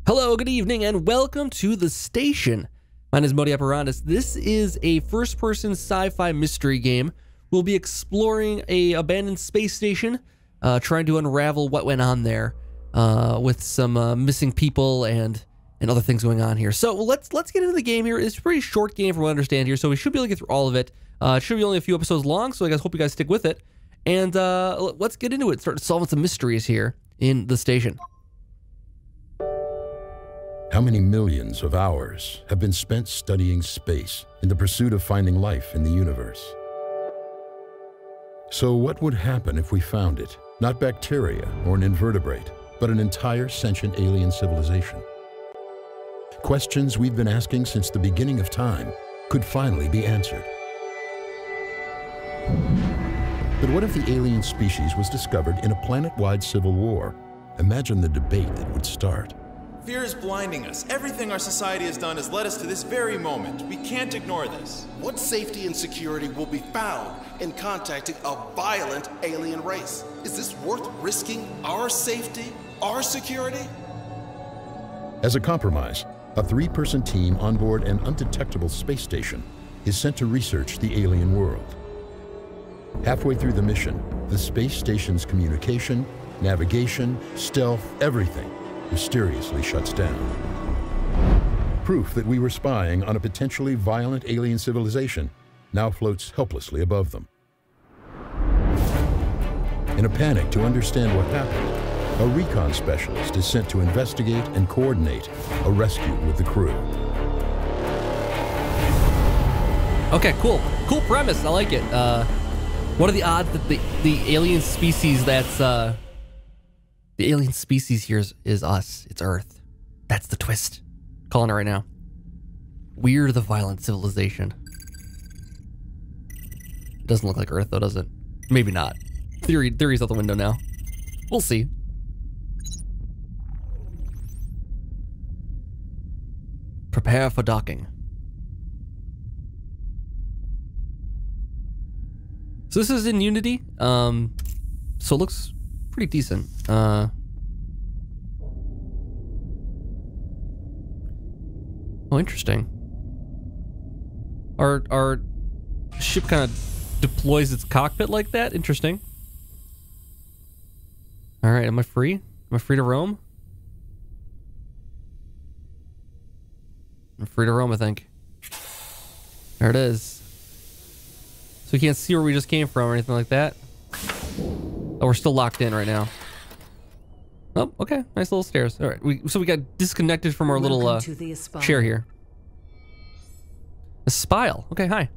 Hello, good evening, and welcome to the station. My name is Modi Operandus. This is a first-person sci-fi mystery game. We'll be exploring a abandoned space station, trying to unravel what went on there, with some missing people and other things going on here. So let's get into the game here. It's a pretty short game from what I understand here, so we should be able to get through all of it. It should be only a few episodes long, so I guess hope you guys stick with it. And let's get into it. Start solving some mysteries here in the station. How many millions of hours have been spent studying space in the pursuit of finding life in the universe? So what would happen if we found it? Not bacteria or an invertebrate, but an entire sentient alien civilization. Questions we've been asking since the beginning of time could finally be answered. But what if the alien species was discovered in a planet-wide civil war? Imagine the debate that would start. Fear is blinding us. Everything our society has done has led us to this very moment. We can't ignore this. What safety and security will be found in contacting a violent alien race? Is this worth risking our safety, our security? As a compromise, a three-person team on board an undetectable space station is sent to research the alien world. Halfway through the mission, the space station's communication, navigation, stealth, everything mysteriously shuts down. Proof that we were spying on a potentially violent alien civilization now floats helplessly above them. In a panic to understand what happened, a recon specialist is sent to investigate and coordinate a rescue with the crew. Okay, cool. Cool premise. I like it. What are the odds that the alien species that's the alien species here is us. It's Earth. That's the twist. Calling it right now. We're the violent civilization. It doesn't look like Earth though, does it? Maybe not. Theory's out the window now. We'll see. Prepare for docking. So this is in Unity. So it looks pretty decent. Oh, interesting. Our ship kind of deploys its cockpit like that. Interesting. All right, am I free? Am I free to roam? I'm free to roam, I think. There it is. So we can't see where we just came from or anything like that. Oh, we're still locked in right now. Oh, okay. Nice little stairs. All right. So we got disconnected from our little chair here. A spile. Okay, hi.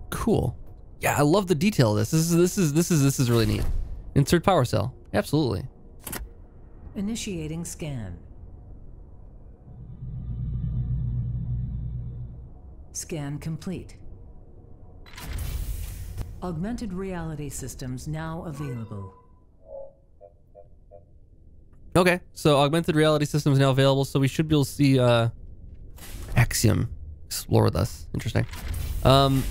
Cool. Yeah, I love the detail of this. This is really neat. Insert power cell. Absolutely. Initiating scan. Scan complete. Augmented reality systems now available. Okay, so augmented reality systems now available, so we should be able to see Axiom explore with us. Interesting. So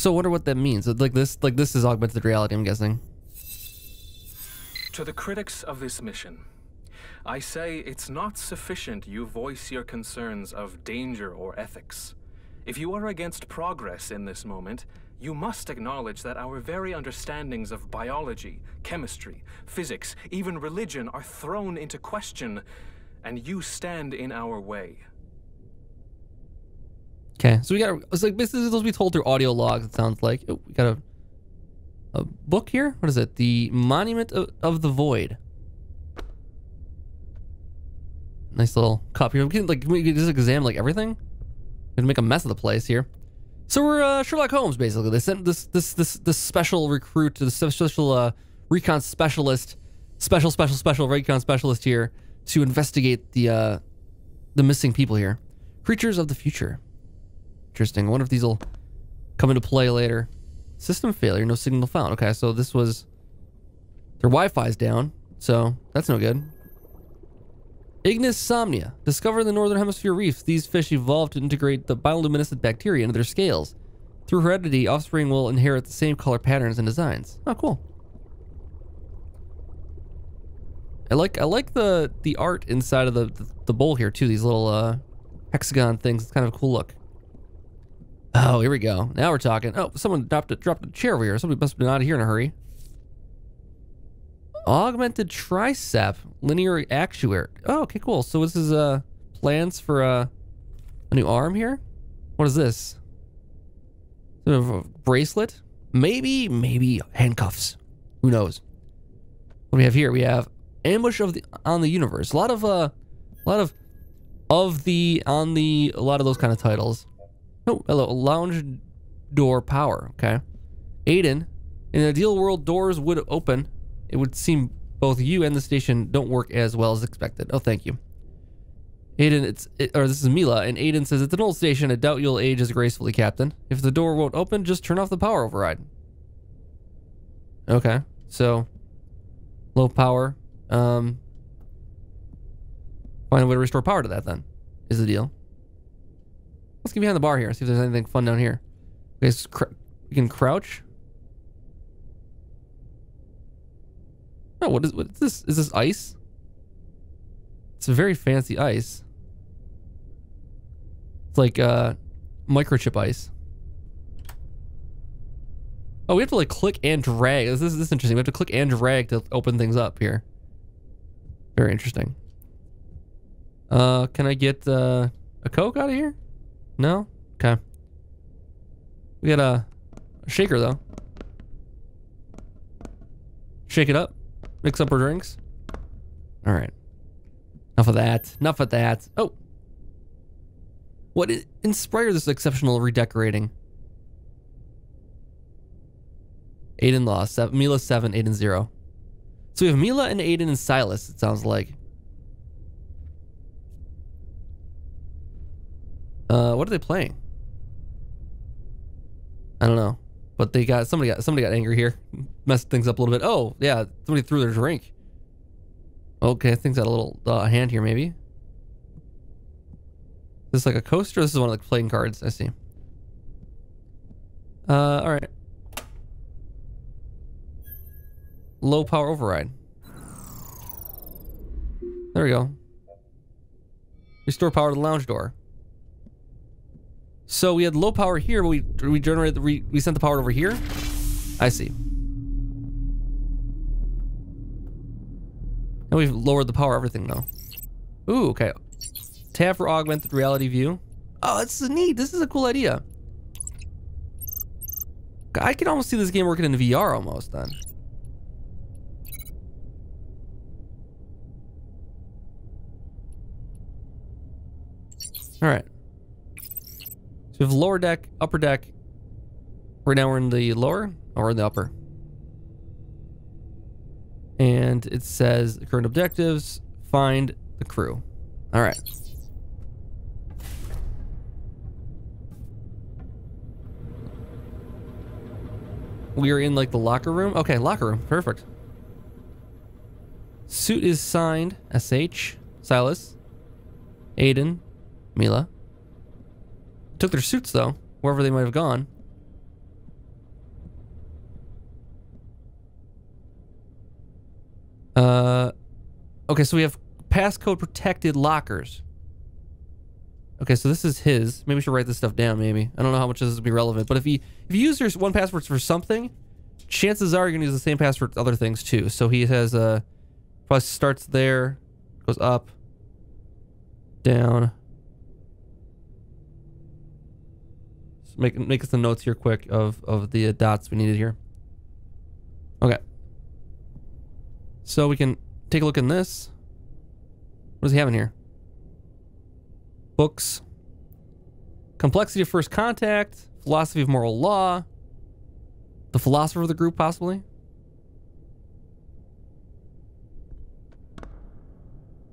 I wonder what that means. Like this is augmented reality, I'm guessing. To the critics of this mission, I say it's not sufficient you voice your concerns of danger or ethics. If you are against progress in this moment, you must acknowledge that our very understandings of biology, chemistry, physics, even religion are thrown into question, and you stand in our way. Okay, so it's like basically supposed to be told through audio logs, it sounds like. Oh, we got a book here? What is it? The Monument of the Void. Nice little copy. Can we just examine like everything? Gonna make a mess of the place here. So we're Sherlock Holmes, basically. They sent this special recruit, this special recon specialist, special recon specialist here to investigate the missing people here. Creatures of the future. Interesting. I wonder if these will come into play later. System failure, no signal found. Okay, so this was their Wi-Fi's down, so that's no good. Ignis somnia. Discovered in the northern hemisphere reefs, these fish evolved to integrate the bioluminescent bacteria into their scales. Through heredity, offspring will inherit the same color patterns and designs. Oh, cool. I like the art inside of the bowl here too. These little hexagon things. It's kind of a cool look. Oh, here we go. Now we're talking. Oh, someone dropped a chair over here. Somebody must have been out of here in a hurry. Augmented tricep linear actuator. Oh, okay, cool. So this is plans for a new arm here. What is this? Sort of a bracelet? Maybe handcuffs. Who knows? What do we have here? We have ambush on the universe. A lot of those kind of titles. Oh, hello. Lounge door power. Okay. Aiden, in an ideal world, doors would open. It would seem both you and the station don't work as well as expected. Oh, thank you. Aiden, this is Mila, and Aiden says, it's an old station. I doubt you'll age as gracefully, Captain. If the door won't open, just turn off the power override. Okay, so low power. Find a way to restore power to that then, is the deal. Let's get behind the bar here, see if there's anything fun down here. Okay, so you can crouch. Oh, what is this? Is this ice? It's a very fancy ice. It's like microchip ice. Oh, we have to like click and drag. This is interesting. We have to click and drag to open things up here. Very interesting. Can I get a Coke out of here? No? Okay. We got a shaker though. Shake it up. Mix up our drinks. All right. Enough of that. Enough of that. Oh. What inspired this exceptional redecorating? Aiden lost. Mila 7, Aiden 0. So we have Mila and Aiden and Silas, it sounds like. What are they playing? I don't know. But somebody got angry here. Messed things up a little bit. Oh, yeah, somebody threw their drink. Okay, things got a little hand here, maybe. Is this like a coaster? This is one of the playing cards. I see. All right. Low power override. There we go. Restore power to the lounge door. So we had low power here, but we generated we sent the power over here. I see. And we've lowered the power everything though. Ooh, okay. Tab for augmented reality view. Oh, that's neat. This is a cool idea. I can almost see this game working in VR almost then. All right. So we have lower deck, upper deck. Right now we're in the lower or in the upper. And it says current objectives, find the crew. All right. We are in like the locker room. Okay, locker room. Perfect. Suit is signed SH, Silas, Aiden, Mila. Took their suits though, wherever they might have gone. Okay, so we have passcode protected lockers. Okay, so this is his. Maybe we should write this stuff down, maybe. I don't know how much this will be relevant, but if you use your one password for something, chances are you're gonna use the same password for other things too. So he has probably starts there, goes up, down. So make us the notes here quick of the dots we needed here. Okay. So we can take a look in this. What does he have in here? Books. Complexity of first contact. Philosophy of moral law. The philosopher of the group, possibly.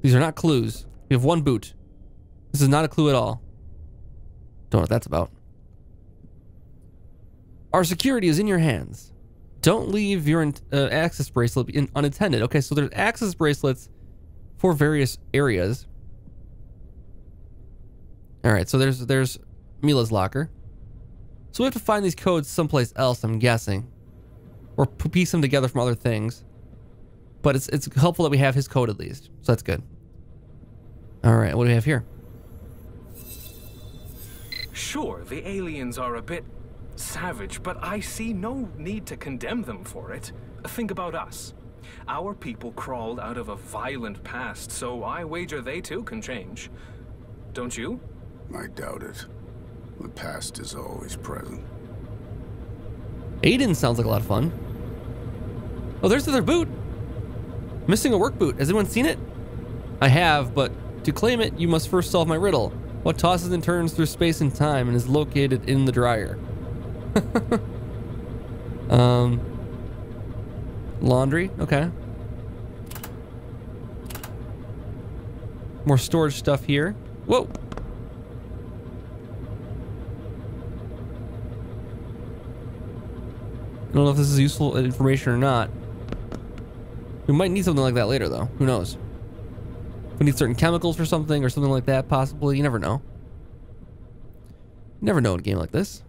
These are not clues. We have one boot. This is not a clue at all. Don't know what that's about. Our security is in your hands. Don't leave your access bracelet unattended. Okay, so there's access bracelets for various areas. All right, so there's Mila's locker. So we have to find these codes someplace else, I'm guessing. Or piece them together from other things. But it's helpful that we have his code at least. So that's good. All right, what do we have here? Sure, the aliens are a bit savage, but I see no need to condemn them for it. Think about us. Our people crawled out of a violent past, so I wager they too can change. Don't you? I doubt it. The past is always present. Aiden sounds like a lot of fun. Oh, there's their boot. Missing a work boot. Has anyone seen it? I have, but to claim it, you must first solve my riddle. What tosses and turns through space and time and is located in the dryer? Laundry. Okay. More storage stuff here. Whoa. I don't know if this is useful information or not. We might need something like that later, though. Who knows? We need certain chemicals for something or something like that, possibly. You never know. You never know in a game like this.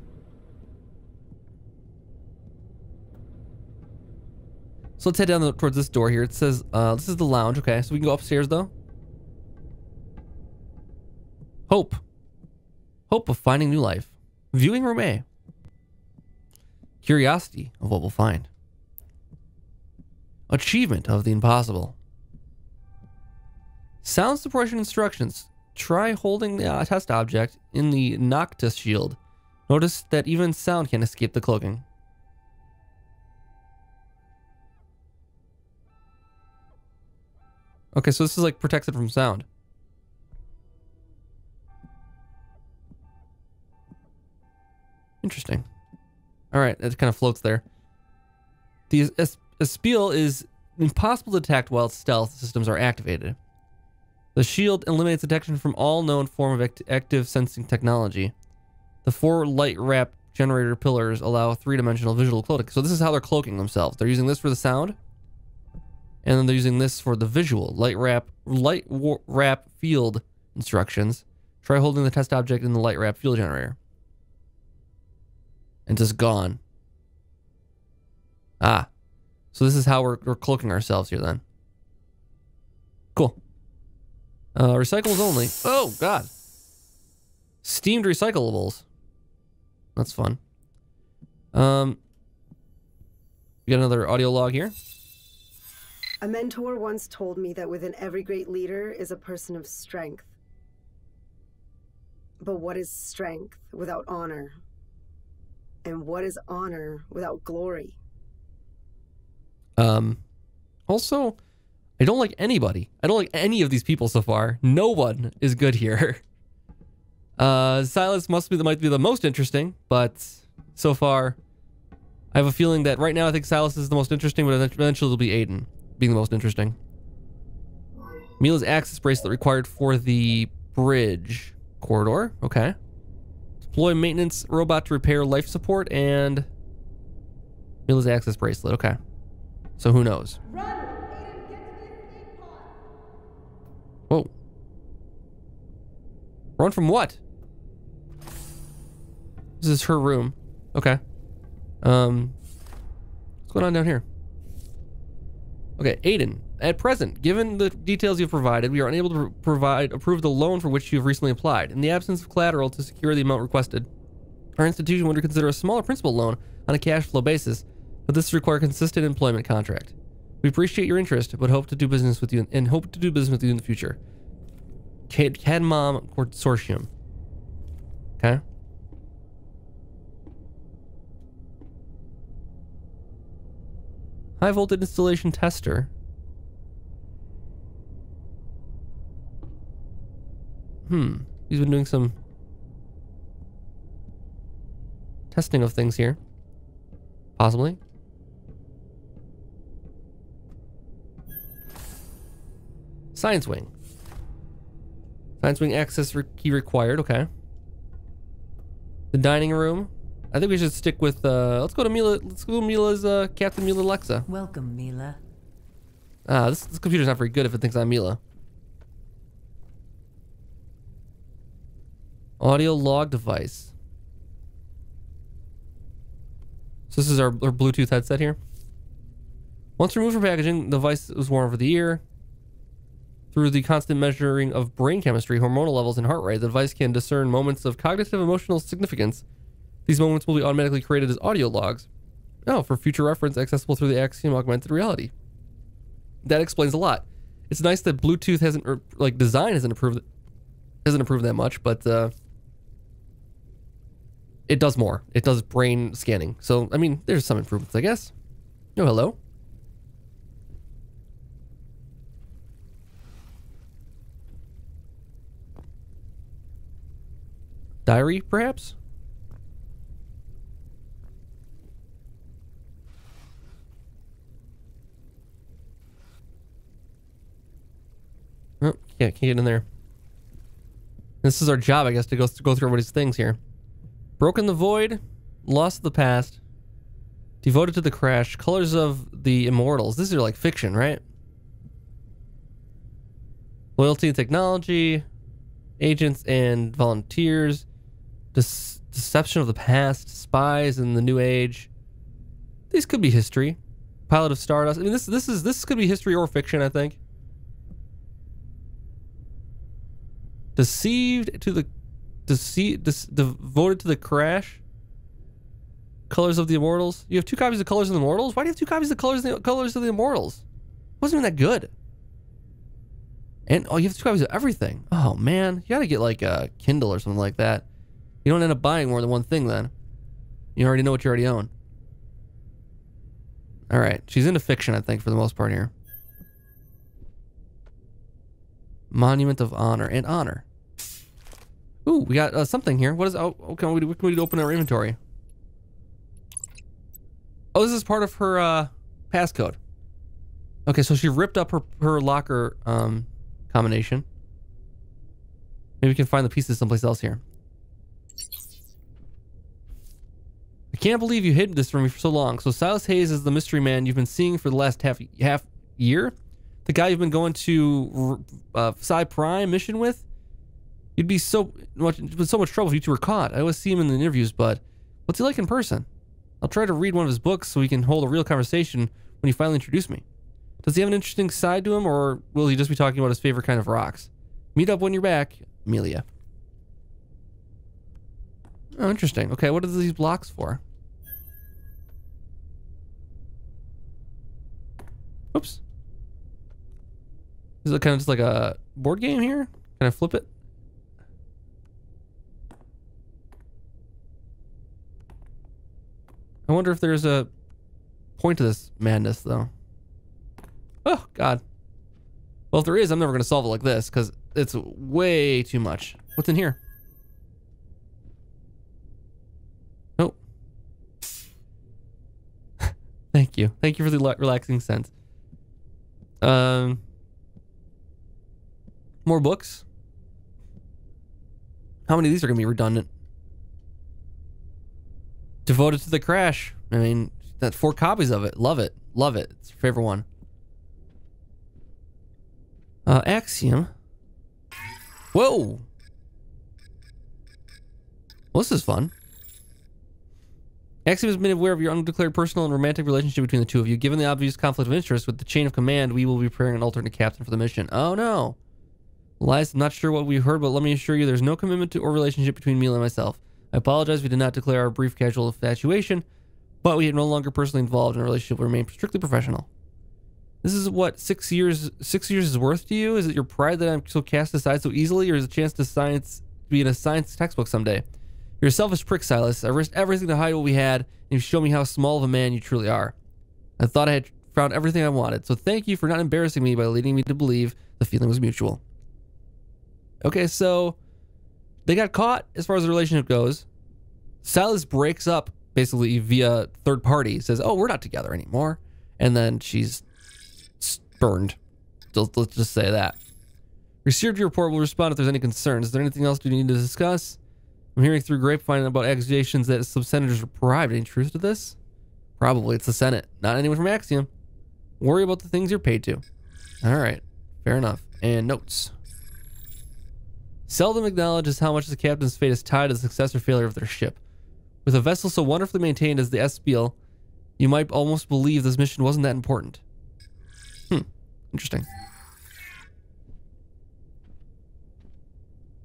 So let's head down towards this door here. It says, this is the lounge. Okay, so we can go upstairs, though. Hope. Hope of finding new life. Viewing room A. Curiosity of what we'll find. Achievement of the impossible. Sound suppression instructions. Try holding the test object in the Noctis shield. Notice that even sound can escape the cloaking. Okay, so this is like protects it from sound. Interesting. All right, it kind of floats there. The Espiel is impossible to detect while stealth systems are activated. The shield eliminates detection from all known form of active sensing technology. The 4 light wrap generator pillars allow 3-dimensional visual cloaking. So this is how they're cloaking themselves. They're using this for the sound, and then they're using this for the visual. Light wrap field instructions. Try holding the test object in the light wrap field generator. And just gone. Ah. So this is how we're cloaking ourselves here then. Cool. Recyclables only. Oh, God. Steamed recyclables. That's fun. We got another audio log here. A mentor once told me that within every great leader is a person of strength. But what is strength without honor? And what is honor without glory? Also, I don't like anybody. I don't like any of these people so far. No one is good here. Silas might be the most interesting, but so far, I have a feeling that right now I think Silas is the most interesting, but eventually it'll be Aiden being the most interesting. Mila's access bracelet required for the bridge corridor. Okay. Deploy maintenance robot to repair life support and Mila's access bracelet. Okay. So who knows? Whoa. Run from what? This is her room. Okay. What's going on down here? Okay, Aiden. At present, given the details you've provided, we are unable to approve the loan for which you have recently applied. In the absence of collateral to secure the amount requested, our institution would consider a smaller principal loan on a cash flow basis, but this requires a consistent employment contract. We appreciate your interest, but hope to do business with you in the future. Cadmom Consortium. Okay. High voltage installation tester. He's been doing some testing of things here. Possibly. Science wing. Science wing access key required. Okay. The dining room. I think we should stick with, let's go to Mila. Let's go to Mila's, Captain Mila Alexa. Welcome, Mila. This computer's not very good if it thinks I'm Mila. Audio log device. So this is our Bluetooth headset here. Once removed from packaging, the device was worn over the ear. Through the constant measuring of brain chemistry, hormonal levels, and heart rate, the device can discern moments of cognitive emotional significance. These moments will be automatically created as audio logs. Oh, for future reference, accessible through the Axiom augmented reality. That explains a lot. It's nice that Bluetooth hasn't, or like design hasn't improved that much, but it does more. It does brain scanning. So, I mean, there's some improvements, I guess. Oh, hello. Diary, perhaps? Oh, yeah, can't get in there. This is our job, I guess, to go through everybody's things here. Broken the void, lost the past, devoted to the crash, colors of the immortals. These are like fiction, right? Loyalty and technology, agents and volunteers, deception of the past, spies in the new age. These could be history. Pilot of Stardust. I mean, this could be history or fiction, I think. Devoted to the crash. Colors of the Immortals. You have 2 copies of Colors of the Immortals? Why do you have 2 copies of Colors of the Immortals? It wasn't even that good. And oh, you have 2 copies of everything. Oh man, you gotta get like a Kindle or something like that. You don't end up buying more than one thing then. You already know what you already own. All right, she's into fiction, I think, for the most part here. Monument of Honor and Honor. Ooh, we got something here. What is? Oh, okay. What can we do to open our inventory? Oh, this is part of her passcode. Okay, so she ripped up her locker combination. Maybe we can find the pieces someplace else here. I can't believe you hid this from me for so long. So Silas Hayes is the mystery man you've been seeing for the last half year. The guy you've been going to Psi Prime mission with. You'd be so much trouble if you two were caught. I always see him in the interviews, but what's he like in person? I'll try to read one of his books so we can hold a real conversation when you finally introduce me. Does he have an interesting side to him, or will he just be talking about his favorite kind of rocks? Meet up when you're back, Amelia. Oh, interesting. Okay, what are these blocks for? Oops. Is it kind of just like a board game here? Can I flip it? I wonder if there's a point to this madness, though. Oh, God. Well, if there is, I'm never going to solve it like this, because it's way too much. What's in here? Oh. Thank you. Thank you for the relaxing sense. More books? How many of these are going to be redundant? Devoted to the crash. I mean, that's 4 copies of it. Love it. Love it. It's your favorite one. Axiom. Whoa. Well, this is fun. Axiom has been aware of your undeclared personal and romantic relationship between the two of you. Given the obvious conflict of interest with the chain of command, we will be preparing an alternate captain for the mission. Oh, no. Elias, I'm not sure what we heard, but let me assure you there's no commitment to or relationship between Mila and myself. I apologize we did not declare our brief casual infatuation, but we are no longer personally involved in a relationship. We remain strictly professional. This is what 6 years is worth to you? Is it your pride that I'm so cast aside so easily, or is it a chance to be in a science textbook someday? You're a selfish prick, Silas. I risked everything to hide what we had, and you've shown me how small of a man you truly are. I thought I had found everything I wanted, so thank you for not embarrassing me by leading me to believe the feeling was mutual. Okay, so they got caught as far as the relationship goes. Silas breaks up basically via third party, says, oh, we're not together anymore. And then she's burned. So let's just say that. Received your report. Will respond if there's any concerns. Is there anything else you need to discuss? I'm hearing through grapevine about accusations that some senators were bribed. Any truth to this? Probably. It's the Senate, not anyone from Axiom. Worry about the things you're paid to. All right. Fair enough. And notes. Seldom acknowledges how much the captain's fate is tied to the success or failure of their ship. With a vessel so wonderfully maintained as the Espiel, you might almost believe this mission wasn't that important. Interesting.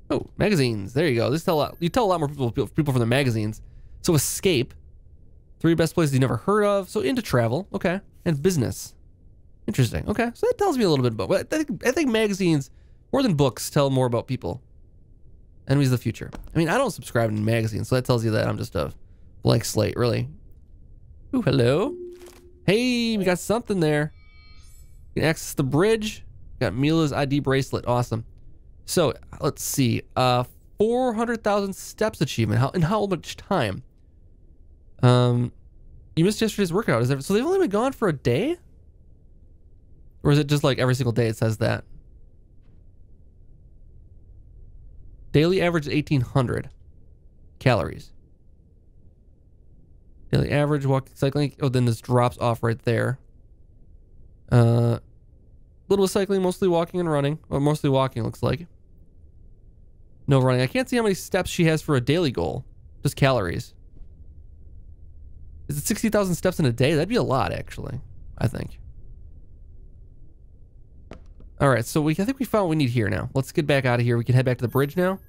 Oh, magazines. There you go. You tell a lot more people from the magazines. So escape. 3 best places you never heard of. So into travel. Okay. And business. Interesting. Okay. So that tells me a little bit about. I think magazines, more than books, tell more about people. Enemies of the future. I mean, I don't subscribe to magazines, so that tells you that I'm just a blank slate, really. Ooh, hello. Hey, we got something there. You can access the bridge. Got Mila's ID bracelet. Awesome. So let's see. 400,000 steps achievement. In how much time? You missed yesterday's workout. So they've only been gone for a day? Or is it just like every single day it says that? Daily average is 1,800 calories. Daily average walking, cycling. Oh, then this drops off right there. Little cycling, mostly walking and running. Or mostly walking, looks like. No running. I can't see how many steps she has for a daily goal. Just calories. Is it 60,000 steps in a day? That'd be a lot, actually. I think. All right, so I think we found what we need here now. Let's get back out of here. We can head back to the bridge now.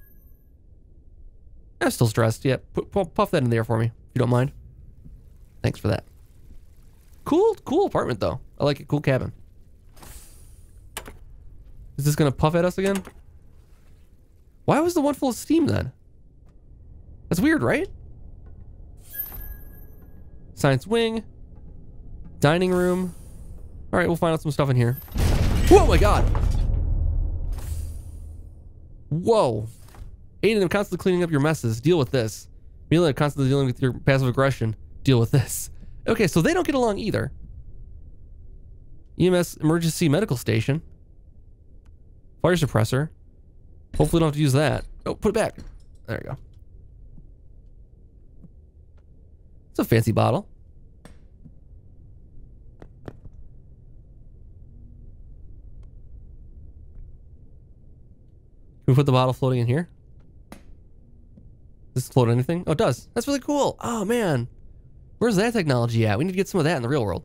I'm still stressed. Yeah, puff that in there for me, if you don't mind. Thanks for that. Cool apartment, though. I like it. Cool cabin. Is this going to puff at us again? Why was the one full of steam, then? That's weird, right? Science wing. Dining room. All right, we'll find out some stuff in here. Whoa, my God. Whoa. Aiden, I'm constantly cleaning up your messes. Deal with this. Mila, I'm constantly dealing with your passive aggression. Deal with this. Okay, so they don't get along either. EMS emergency medical station. Fire suppressor. Hopefully don't have to use that. Oh, put it back. There you go. It's a fancy bottle. Can we put the bottle floating in here? Does this float anything? Oh, it does. That's really cool. Oh, man. Where's that technology at? We need to get some of that in the real world.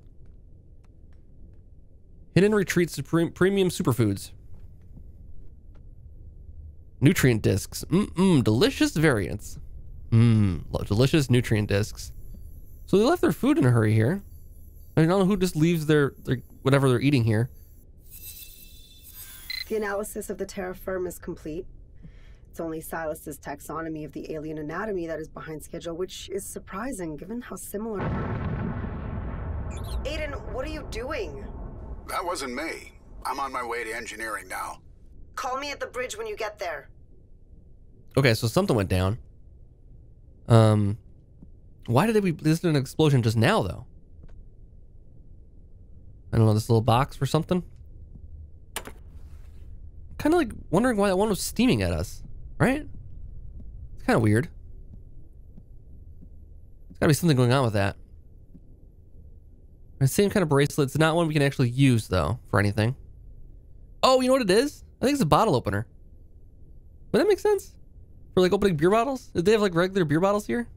Hidden retreats to premium superfoods. Nutrient discs. Delicious variants. Delicious nutrient discs. So they left their food in a hurry here. I don't know who just leaves their whatever they're eating here. The analysis of the terra firma is complete. It's only Silas's taxonomy of the alien anatomy that is behind schedule, which is surprising given how similar... Aiden, what are you doing? That wasn't me. I'm on my way to engineering now. Call me at the bridge when you get there. Okay, so something went down. Why did we listen to an explosion just now, though? I don't know, this little box or something? Kind of like wondering why that one was steaming at us, right? It's kind of weird. There's gotta be something going on with that. The same kind of bracelet. It's not one we can actually use, though, for anything. Oh, you know what it is? I think it's a bottle opener. Would that make sense? For like opening beer bottles? Did they have like regular beer bottles here?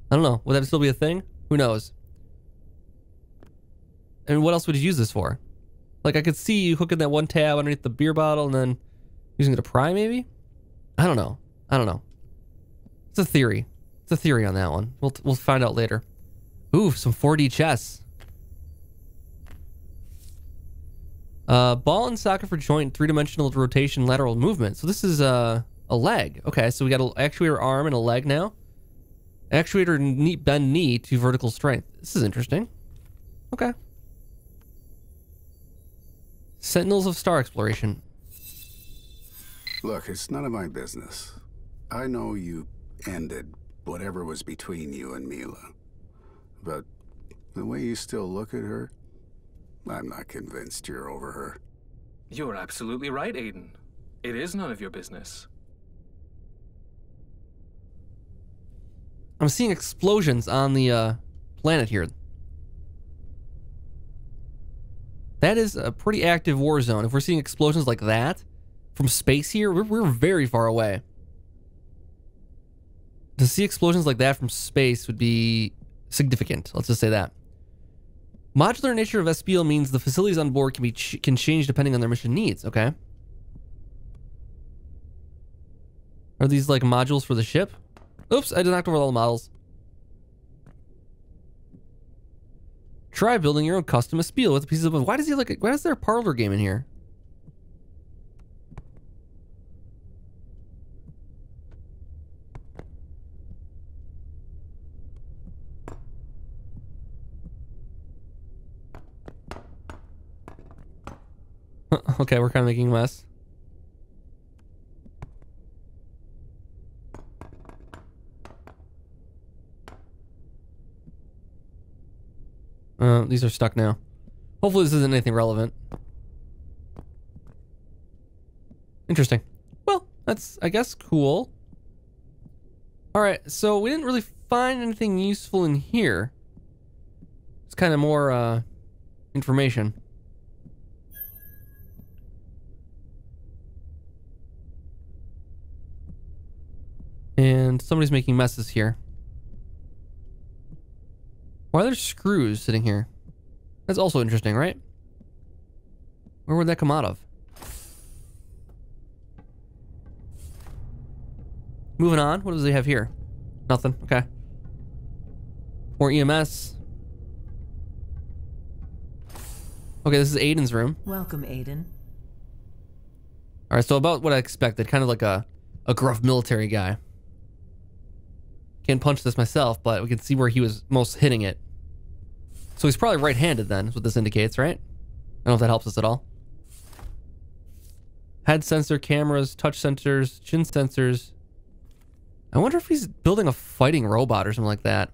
I don't know. Would that still be a thing? Who knows? I mean, what else would you use this for? Like, I could see you hooking that one tab underneath the beer bottle and then using it to pry, maybe? I don't know. I don't know. It's a theory. It's a theory on that one. We'll find out later. Ooh, some 4D chess. Ball and socket for joint, 3-dimensional rotation, lateral movement. So this is a leg. Okay, so we got an actuator arm and a leg now. Actuator knee, bend knee to vertical strength. This is interesting. Okay. Sentinels of Star Exploration. Look, it's none of my business. I know you ended whatever was between you and Mila. But the way you still look at her, I'm not convinced you're over her. You're absolutely right, Aiden. It is none of your business. I'm seeing explosions on the planet here. That is a pretty active war zone. If we're seeing explosions like that from space here, we're very far away. To see explosions like that from space would be significant. Let's just say that. Modular nature of SBL means the facilities on board can change depending on their mission needs. Okay. Are these like modules for the ship? Oops, I knocked over all the models. Try building your own custom SBL with pieces of... Why does he like... Why is there a parlor game in here? Okay, we're kind of making a mess. These are stuck now. Hopefully this isn't anything relevant. Interesting. Well, that's, I guess, cool. Alright, so we didn't really find anything useful in here. It's kind of more, information. And somebody's making messes here. Why are there screws sitting here? That's also interesting, right? Where would that come out of? Moving on. What does he have here? Nothing. Okay. More EMS. Okay, this is Aiden's room. Welcome, Aiden. Alright, so about what I expected. Kind of like a gruff military guy. Can't punch this myself, but we can see where he was most hitting it. So he's probably right-handed then, is what this indicates, right? I don't know if that helps us at all. Head sensor, cameras, touch sensors, chin sensors. I wonder if he's building a fighting robot or something like that.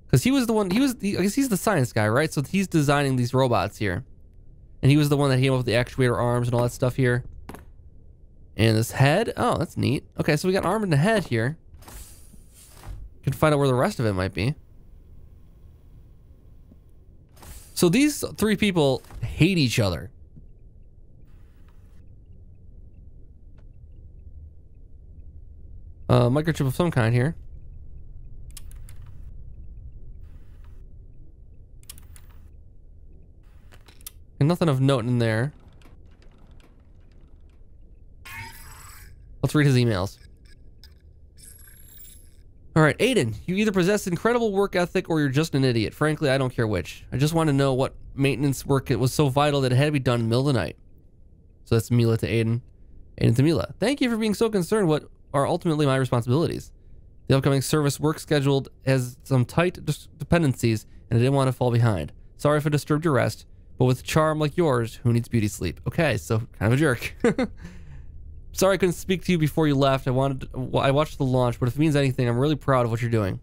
Because he was the one, I guess he's the science guy, right? So he's designing these robots here. And he was the one that came up with the actuator arms and all that stuff here. And this head, oh, that's neat. Okay, so we got an arm and a head here. Can find out where the rest of it might be. So these three people hate each other. Microchip of some kind here. And nothing of note in there. Let's read his emails. Alright, Aiden, you either possess incredible work ethic or you're just an idiot. Frankly, I don't care which. I just want to know what maintenance work it was so vital that it had to be done in the middle of the night. So that's Mila to Aiden. Aiden to Mila. Thank you for being so concerned what are ultimately my responsibilities. The upcoming service work scheduled has some tight dependencies and I didn't want to fall behind. Sorry if I disturbed your rest, but with charm like yours, who needs beauty sleep? Okay, so kind of a jerk. Sorry I couldn't speak to you before you left. I watched the launch, but if it means anything, I'm really proud of what you're doing.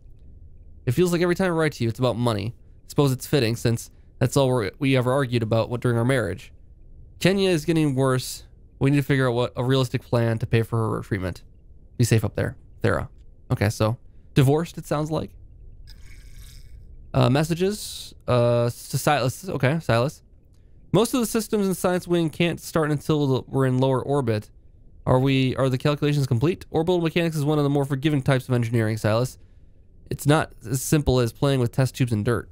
It feels like every time I write to you, it's about money. I suppose it's fitting, since that's all we ever argued about during our marriage. Kenya is getting worse. We need to figure out what a realistic plan to pay for her treatment. Be safe up there. Thera. Okay, so divorced, it sounds like. Messages. To Silas. Okay, Silas. Most of the systems in Science Wing can't start until we're in lower orbit. Are the calculations complete? Orbital mechanics is one of the more forgiving types of engineering, Silas. It's not as simple as playing with test tubes and dirt.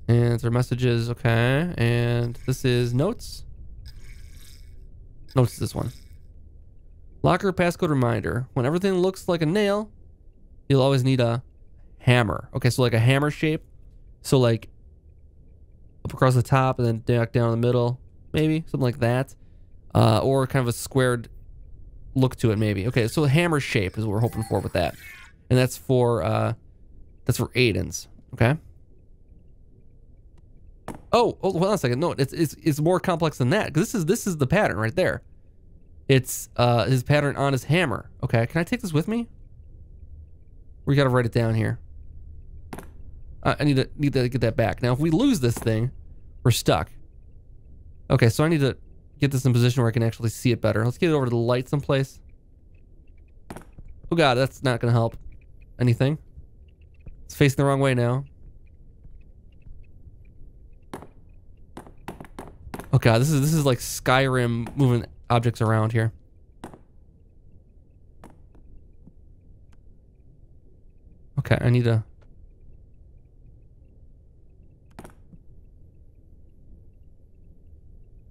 And their messages, okay. And this is notes. Notes is this one. Locker passcode reminder. When everything looks like a nail, you'll always need a hammer. Okay, so like a hammer shape. So like up across the top and then back down the middle. Maybe something like that, or kind of a squared look to it. Maybe. Okay, so a hammer shape is what we're hoping for with that, and that's for Aiden's. Okay. Oh, hold on a second. No, it's more complex than that because this is the pattern right there. It's his pattern on his hammer. Okay, can I take this with me? We got to write it down here. I need to get that back. Now, if we lose this thing, we're stuck. Okay, so I need to get this in position where I can actually see it better. Let's get it over to the light someplace. Oh god, that's not gonna help anything. It's facing the wrong way now. Oh god, this is like Skyrim moving objects around here. Okay, I need to...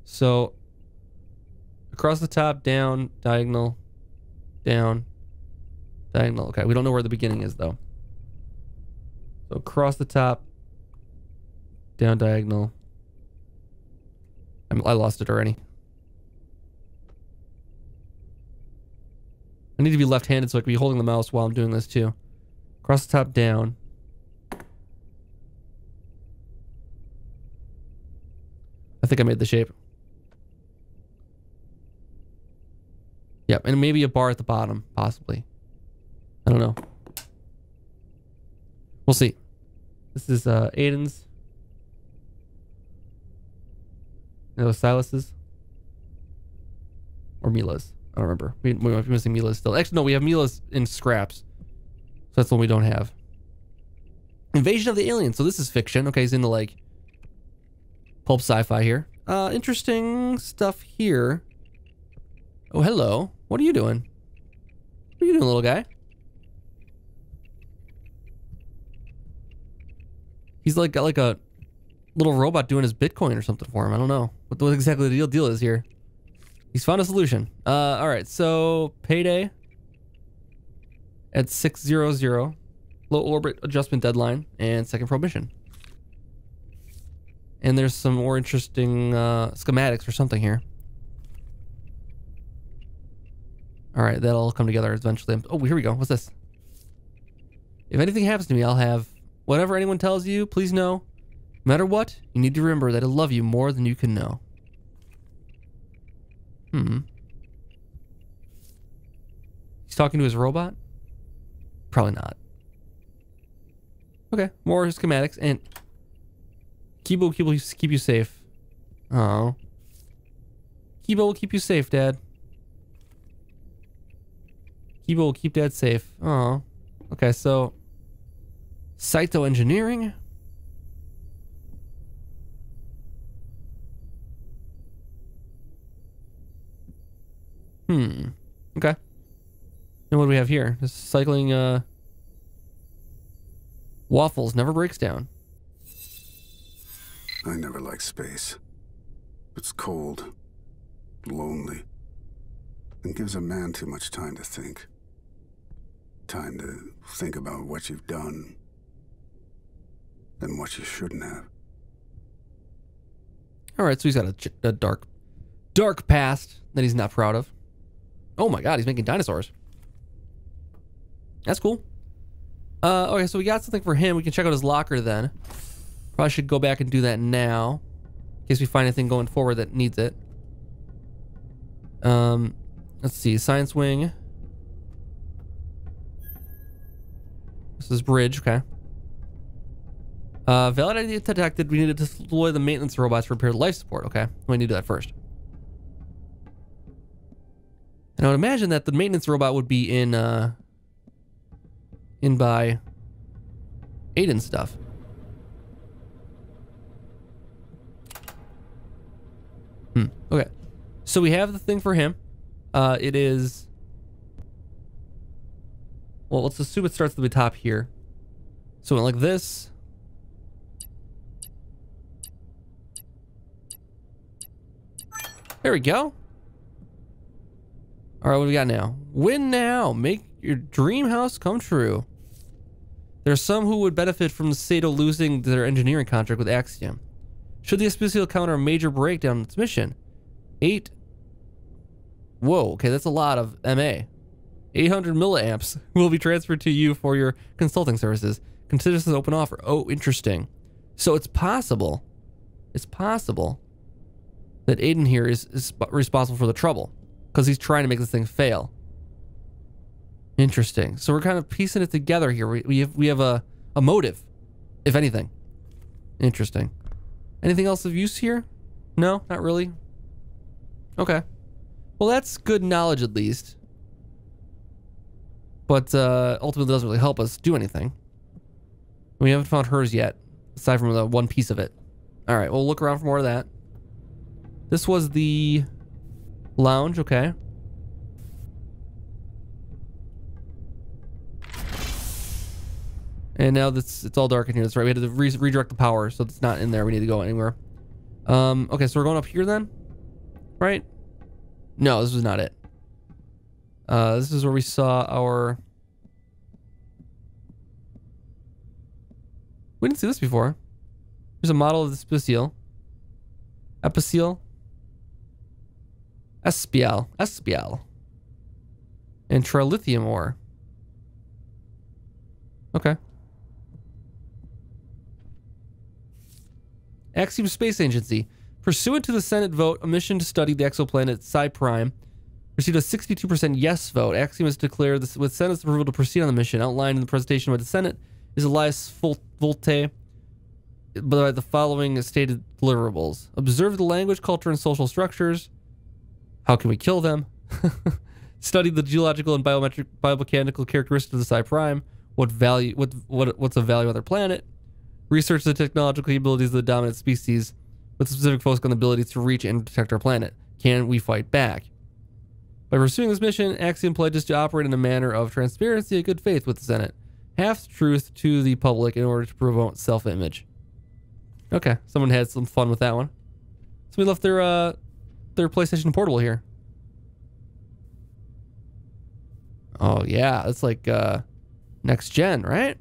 So, across the top, down, diagonal, down, diagonal. Okay, we don't know where the beginning is, though. So, across the top, down, diagonal. I lost it already. I need to be left-handed so I can be holding the mouse while I'm doing this, too. Across the top, down. I think I made the shape. Yep, and maybe a bar at the bottom, possibly. I don't know. We'll see. This is Aiden's. No, Silas's. Or Mila's. I don't remember. We might be missing Mila's still. Actually, no, we have Mila's in scraps. So that's the one we don't have. Invasion of the Aliens. So this is fiction. Okay, he's into like pulp sci-fi here. Interesting stuff here. Oh, hello. What are you doing? What are you doing, little guy? He's like got like a little robot doing his Bitcoin or something for him. I don't know what exactly the deal is here. He's found a solution. All right, so payday at 600, low orbit adjustment deadline, and second prohibition. And there's some more interesting schematics or something here. All right, that'll all come together eventually. Oh, here we go. What's this? If anything happens to me, I'll have whatever anyone tells you. Please know, no matter what, you need to remember that I love you more than you can know. He's talking to his robot? Probably not. Okay, more schematics and Kibo will keep you safe. Oh. Kibo will keep you safe, Dad. Kibo will keep Dad safe. Oh. Okay, so cytoengineering. Okay. And what do we have here? This cycling waffles never breaks down. I never liked space. It's cold, lonely, and gives a man too much time to think. Time to think about what you've done and what you shouldn't have. All right, so he's got a dark past that he's not proud of. Oh my God, he's making dinosaurs. That's cool. Okay, so we got something for him. We can check out his locker then. Probably should go back and do that now, in case we find anything going forward that needs it. Let's see, science wing. This is bridge, okay. Valid ID detected. We need to deploy the maintenance robots to repair life support. Okay, we need to do that first. And I would imagine that the maintenance robot would be in by Aiden stuff. Okay. So we have the thing for him. It is... Well, let's assume it starts at the top here. So it went like this. There we go. All right, what do we got now? Win now. Make your dream house come true. There are some who would benefit from Sato losing their engineering contract with Axiom. Should the Especial encounter a major breakdown in its mission, 8... Whoa, okay, that's a lot of MA. 800 milliamps will be transferred to you for your consulting services. Consider this an open offer. Oh, interesting. So it's possible that Aiden here is responsible for the trouble, because he's trying to make this thing fail. Interesting. So we're kind of piecing it together here. We have a motive, if anything. Interesting. Anything else of use here? No, not really. Okay. Well, that's good knowledge at least. But ultimately doesn't really help us do anything. We haven't found hers yet, aside from the one piece of it. All right, we'll look around for more of that. This was the lounge, okay. And now it's all dark in here. That's right. We had to redirect the power, so it's not in there. We need to go anywhere. Okay, so we're going up here then, right? No, this was not it. This is where we saw our... We didn't see this before. Here's a model of the special. Epicel. Espial. And trilithium ore. Okay. Axiom Space Agency. Pursuant to the Senate vote, a mission to study the exoplanet Psi Prime received a 62% yes vote. Axiom has declared this with Senate's approval to proceed on the mission. Outlined in the presentation by the Senate is Elias Volte by the following stated deliverables. Observe the language, culture, and social structures. How can we kill them? Study the geological and biomechanical characteristics of the Psi Prime. What's the value of their planet? Research the technological capabilities of the dominant species with specific focus on the ability to reach and protect our planet. Can we fight back? By pursuing this mission, Axiom pledges to operate in a manner of transparency and good faith with the Senate. Half-truth to the public in order to promote self-image. Okay, someone had some fun with that one. So we left their PlayStation Portable here. Oh yeah, it's like next gen, right?